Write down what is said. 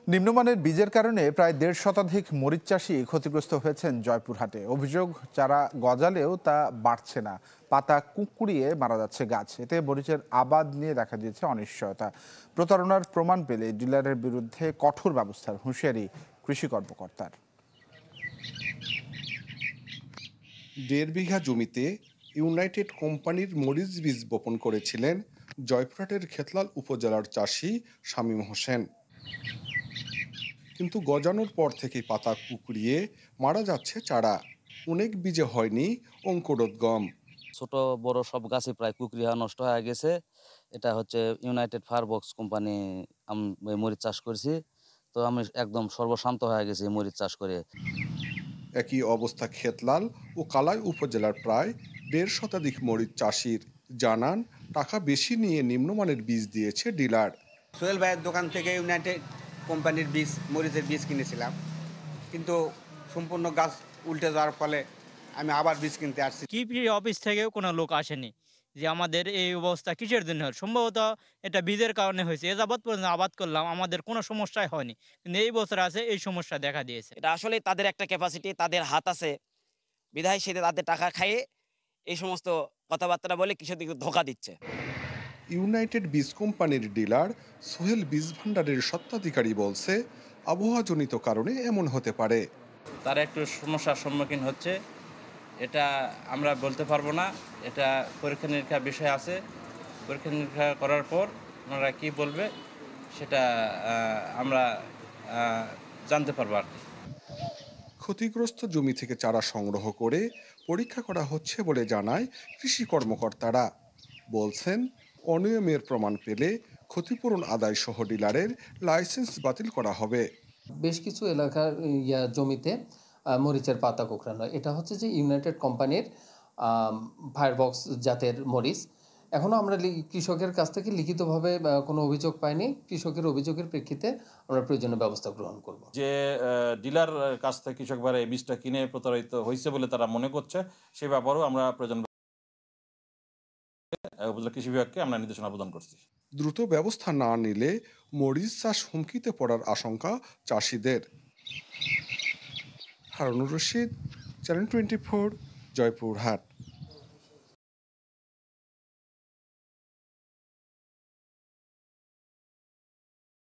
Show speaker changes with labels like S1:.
S1: নিম্নমানের বীজের কারণে প্রায় ১.৫ শতাধিক মরিচ চাষি ক্ষতিগ্রস্ত হয়েছেন জয়পুরহাটে। অভিযোগ, চারা গজালেও তা বাড়ছে না, পাতা কুঁকড়িয়ে মারা যাচ্ছে গাছ। এতে মরিচের আবাদ নিয়ে দেখা দিয়েছে অনিশ্চয়তা। প্রতারণার প্রমাণ পেলে ডিলারের বিরুদ্ধে কঠোর ব্যবস্থার হুঁশিয়ারি কৃষি কর্মকর্তার।
S2: ১.৫ বিঘা জমিতে ইউনাইটেড কোম্পানির মরিচ বীজ বপন করেছিলেন জয়পুরহাটের খেতলাল উপজেলার চাষি শামীম হোসেন। কিন্তু গজানোর পর থেকেই পাতা কুঁকড়িয়ে মারা যাচ্ছে চারা। অনেক বীজে হয়নি অঙ্কুরোদ্গম।
S3: ছোট বড় সব গাছই প্রায় কুকরি হওয়া নষ্ট হয়ে গেছে। এটা হচ্ছে ইউনাইটেড ফায়ারবক্স কোম্পানি আমি মরিচ চাষ করছি। তো আমি একদম সর্বশান্ত হয়ে গেছি মরিচ চাষ করে।
S2: একই অবস্থা খেতলাল ও কালাই উপজেলার প্রায় ১.৫ শতাধিক মরিচ চাষির। জানান, টাকা বেশি নিয়ে নিম্নমানের বীজ দিয়েছে ডিলার।
S4: সোহেল ভাইয়ের দোকান থেকে ইউনাইটেড কোম্পানির বীজ, মরিচের বীজ কিনেছিলাম, কিন্তু সম্পূর্ণ গাছ উল্টে যাওয়ার ফলে আমি আবার বীজ কিনতে আসছি।
S5: কৃষি অফিস থেকেও কোনো লোক আসেনি যে আমাদের এই অবস্থা কিসের জন্য হয়। সম্ভবত এটা বীজের কারণে হয়েছে। এ যাবৎ পর্যন্ত আবাদ করলাম, আমাদের কোনো সমস্যাই হয়নি, কিন্তু এই বছর আছে এই সমস্যা দেখা দিয়েছে।
S6: এটা আসলে তাদের একটা ক্যাপাসিটি, তাদের হাত আছে বিধায় সেটা তাদের টাকা খাইয়ে এই সমস্ত কথাবার্তা বলে কৃষকদের ধোঁকা দিচ্ছে।
S2: ইউনাইটেড বীজ কোম্পানির ডিলার সোহেল বীজ ভান্ডারের স্বত্বাধিকারী বলছে, আবহাওয়াজনিত কারণে এমন হতে পারে।
S7: তারা একটু সমস্যার সম্মুখীন হচ্ছে, এটা আমরা বলতে পারবো না। এটা পরীক্ষা নিরীক্ষার বিষয় আছে। পরীক্ষা নিরীক্ষা করার পর ওনারা কী বলবে সেটা আমরা জানতে পারবো আর কি।
S2: ক্ষতিগ্রস্ত জমি থেকে চারা সংগ্রহ করে পরীক্ষা করা হচ্ছে বলে জানায় কৃষি কর্মকর্তারা। বলছেন, অনিয়মের প্রমাণ পেলে ক্ষতিপূরণ আদায় সহ ডিলারের লাইসেন্স বাতিল করা হবে।
S8: বেশ কিছু এলাকার জমিতে মরিচের পাতা কোঁকড়ানো, এটা হচ্ছে যে ইউনাইটেড কোম্পানির ফায়ারবক্স জাতের মরিচ। এখনও আমরা কৃষকের কাছ থেকে লিখিতভাবে কোনো অভিযোগ পাইনি। কৃষকের অভিযোগের প্রেক্ষিতে আমরা প্রয়োজনীয় ব্যবস্থা গ্রহণ করব।
S9: যে ডিলার কাছ থেকে কৃষকরা এই বীজটা কিনে প্রতারিত হয়েছে বলে তারা মনে করছে, সে ব্যাপারেও আমরা প্রয়োজন উপজেলা কৃষি বিভাগকে আমরা নির্দেশনা প্রদান করছি।
S2: দ্রুত ব্যবস্থা না নিলে মরিচ চাষ হুমকিতে পড়ার আশঙ্কা চাষিদের। হারুনুর রশিদ, চ্যানেল 24, জয়পুরহাট।